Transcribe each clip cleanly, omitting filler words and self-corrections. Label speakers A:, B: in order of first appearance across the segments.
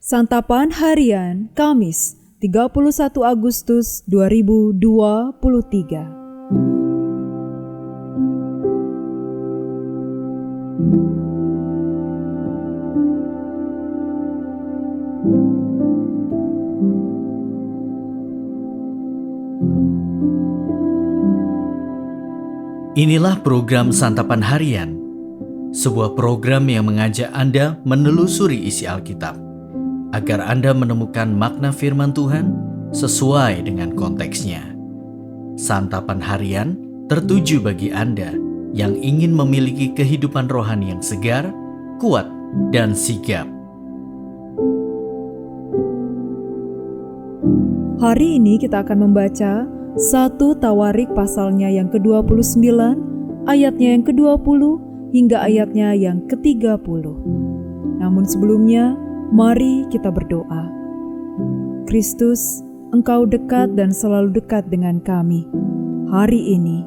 A: Santapan Harian Kamis 31 Agustus 2023.
B: Inilah program Santapan Harian, sebuah program yang mengajak Anda menelusuri isi Alkitab, agar Anda menemukan makna firman Tuhan sesuai dengan konteksnya. Santapan Harian tertuju bagi Anda yang ingin memiliki kehidupan rohani yang segar, kuat, dan sigap.
A: Hari ini kita akan membaca 1 Tawarik pasalnya yang ke-29, ayatnya yang ke-20 hingga ayatnya yang ke-30. Namun sebelumnya, mari kita berdoa. Kristus, Engkau dekat dan selalu dekat dengan kami. Hari ini,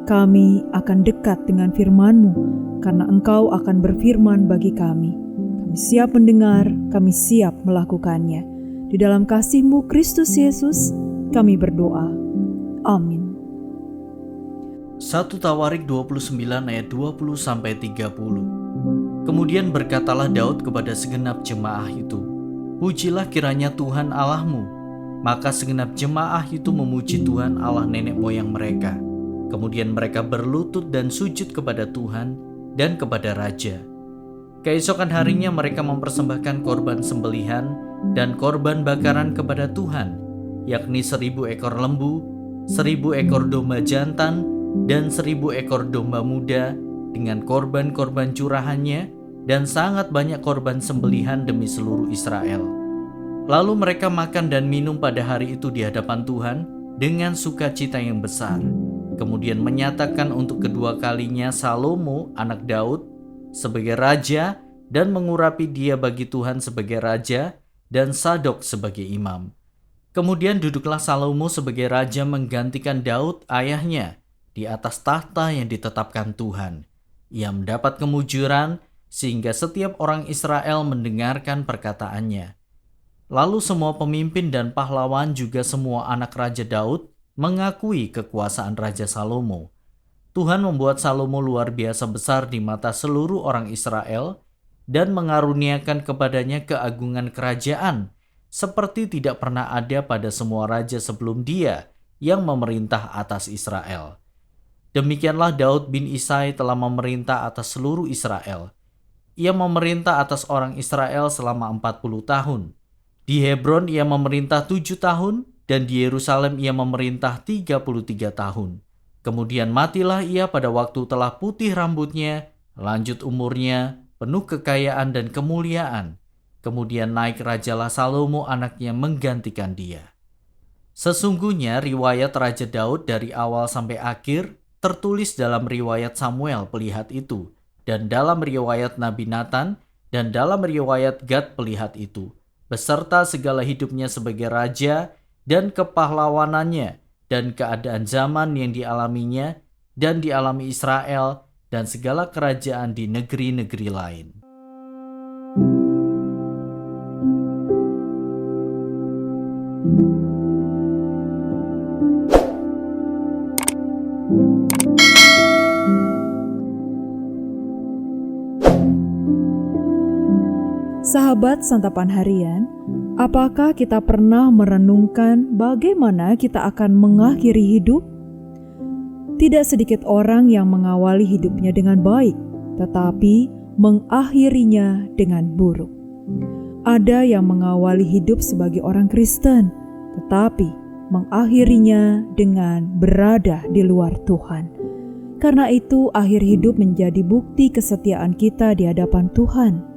A: kami akan dekat dengan firman-Mu, karena Engkau akan berfirman bagi kami. Kami siap mendengar, kami siap melakukannya. Di dalam kasih-Mu, Kristus Yesus, kami berdoa. Amin.
B: 1 Tawarik 29 ayat 20-30. Kemudian berkatalah Daud kepada segenap jemaah itu, "Pujilah kiranya Tuhan Allahmu." Maka segenap jemaah itu memuji Tuhan Allah nenek moyang mereka. Kemudian mereka berlutut dan sujud kepada Tuhan dan kepada Raja. Keesokan harinya mereka mempersembahkan korban sembelihan dan korban bakaran kepada Tuhan, yakni 1.000 ekor lembu, 1.000 ekor domba jantan, dan 1.000 ekor domba muda dengan korban-korban curahannya, dan sangat banyak korban sembelihan demi seluruh Israel. Lalu mereka makan dan minum pada hari itu di hadapan Tuhan dengan sukacita yang besar. Kemudian menyatakan untuk kedua kalinya Salomo anak Daud sebagai raja, dan mengurapi dia bagi Tuhan sebagai raja, dan Sadok sebagai imam. Kemudian duduklah Salomo sebagai raja menggantikan Daud ayahnya di atas tahta yang ditetapkan Tuhan. Ia mendapat kemujuran sehingga setiap orang Israel mendengarkan perkataannya. Lalu semua pemimpin dan pahlawan juga semua anak Raja Daud mengakui kekuasaan Raja Salomo. Tuhan membuat Salomo luar biasa besar di mata seluruh orang Israel dan mengaruniakan kepadanya keagungan kerajaan seperti tidak pernah ada pada semua raja sebelum dia yang memerintah atas Israel. Demikianlah Daud bin Isai telah memerintah atas seluruh Israel. Ia memerintah atas orang Israel selama 40 tahun. Di Hebron ia memerintah 7 tahun, dan di Yerusalem ia memerintah 33 tahun. Kemudian matilah ia pada waktu telah putih rambutnya, lanjut umurnya, penuh kekayaan dan kemuliaan. Kemudian naik Rajalah Salomo anaknya menggantikan dia. Sesungguhnya riwayat Raja Daud dari awal sampai akhir tertulis dalam riwayat Samuel pelihat itu, dan dalam riwayat Nabi Nathan, dan dalam riwayat Gad pelihat itu, beserta segala hidupnya sebagai raja, dan kepahlawanannya, dan keadaan zaman yang dialaminya, dan dialami Israel, dan segala kerajaan di negeri-negeri lain.
A: Sahabat Santapan Harian, apakah kita pernah merenungkan bagaimana kita akan mengakhiri hidup? Tidak sedikit orang yang mengawali hidupnya dengan baik, tetapi mengakhirinya dengan buruk. Ada yang mengawali hidup sebagai orang Kristen, tetapi mengakhirinya dengan berada di luar Tuhan. Karena itu, akhir hidup menjadi bukti kesetiaan kita di hadapan Tuhan.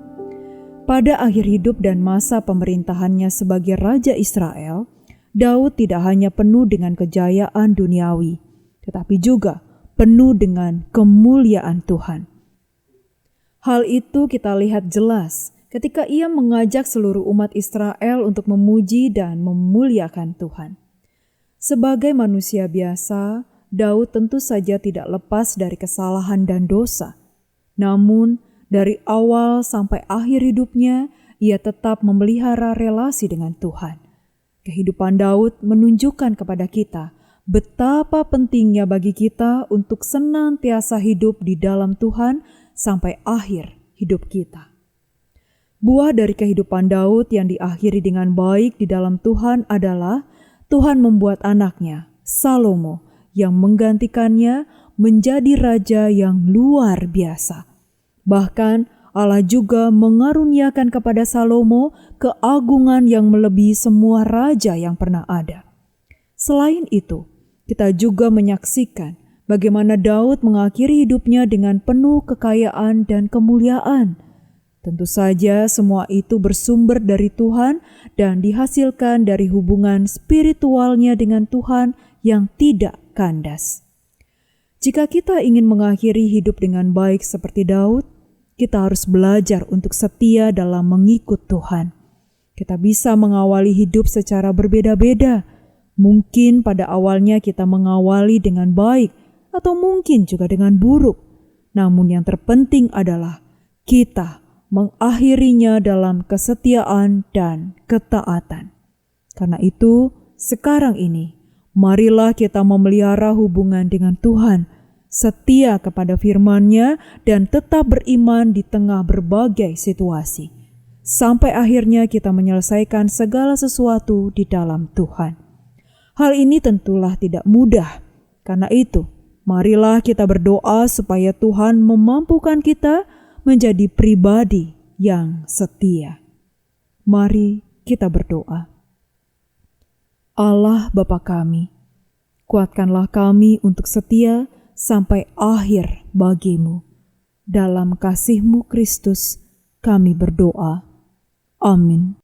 A: Pada akhir hidup dan masa pemerintahannya sebagai Raja Israel, Daud tidak hanya penuh dengan kejayaan duniawi, tetapi juga penuh dengan kemuliaan Tuhan. Hal itu kita lihat jelas ketika ia mengajak seluruh umat Israel untuk memuji dan memuliakan Tuhan. Sebagai manusia biasa, Daud tentu saja tidak lepas dari kesalahan dan dosa. Namun, dari awal sampai akhir hidupnya, ia tetap memelihara relasi dengan Tuhan. Kehidupan Daud menunjukkan kepada kita betapa pentingnya bagi kita untuk senantiasa hidup di dalam Tuhan sampai akhir hidup kita. Buah dari kehidupan Daud yang diakhiri dengan baik di dalam Tuhan adalah Tuhan membuat anaknya, Salomo, yang menggantikannya menjadi raja yang luar biasa. Bahkan Allah juga mengaruniakan kepada Salomo keagungan yang melebihi semua raja yang pernah ada. Selain itu, kita juga menyaksikan bagaimana Daud mengakhiri hidupnya dengan penuh kekayaan dan kemuliaan. Tentu saja semua itu bersumber dari Tuhan dan dihasilkan dari hubungan spiritualnya dengan Tuhan yang tidak kandas. Jika kita ingin mengakhiri hidup dengan baik seperti Daud, kita harus belajar untuk setia dalam mengikut Tuhan. Kita bisa mengawali hidup secara berbeda-beda. Mungkin pada awalnya kita mengawali dengan baik atau mungkin juga dengan buruk. Namun yang terpenting adalah kita mengakhirinya dalam kesetiaan dan ketaatan. Karena itu, sekarang ini, marilah kita memelihara hubungan dengan Tuhan, setia kepada firman-Nya dan tetap beriman di tengah berbagai situasi. Sampai akhirnya kita menyelesaikan segala sesuatu di dalam Tuhan. Hal ini tentulah tidak mudah. Karena itu, marilah kita berdoa supaya Tuhan memampukan kita menjadi pribadi yang setia. Mari kita berdoa. Allah Bapa kami, kuatkanlah kami untuk setia sampai akhir bagi-Mu. Dalam kasih-Mu Kristus kami berdoa. Amin.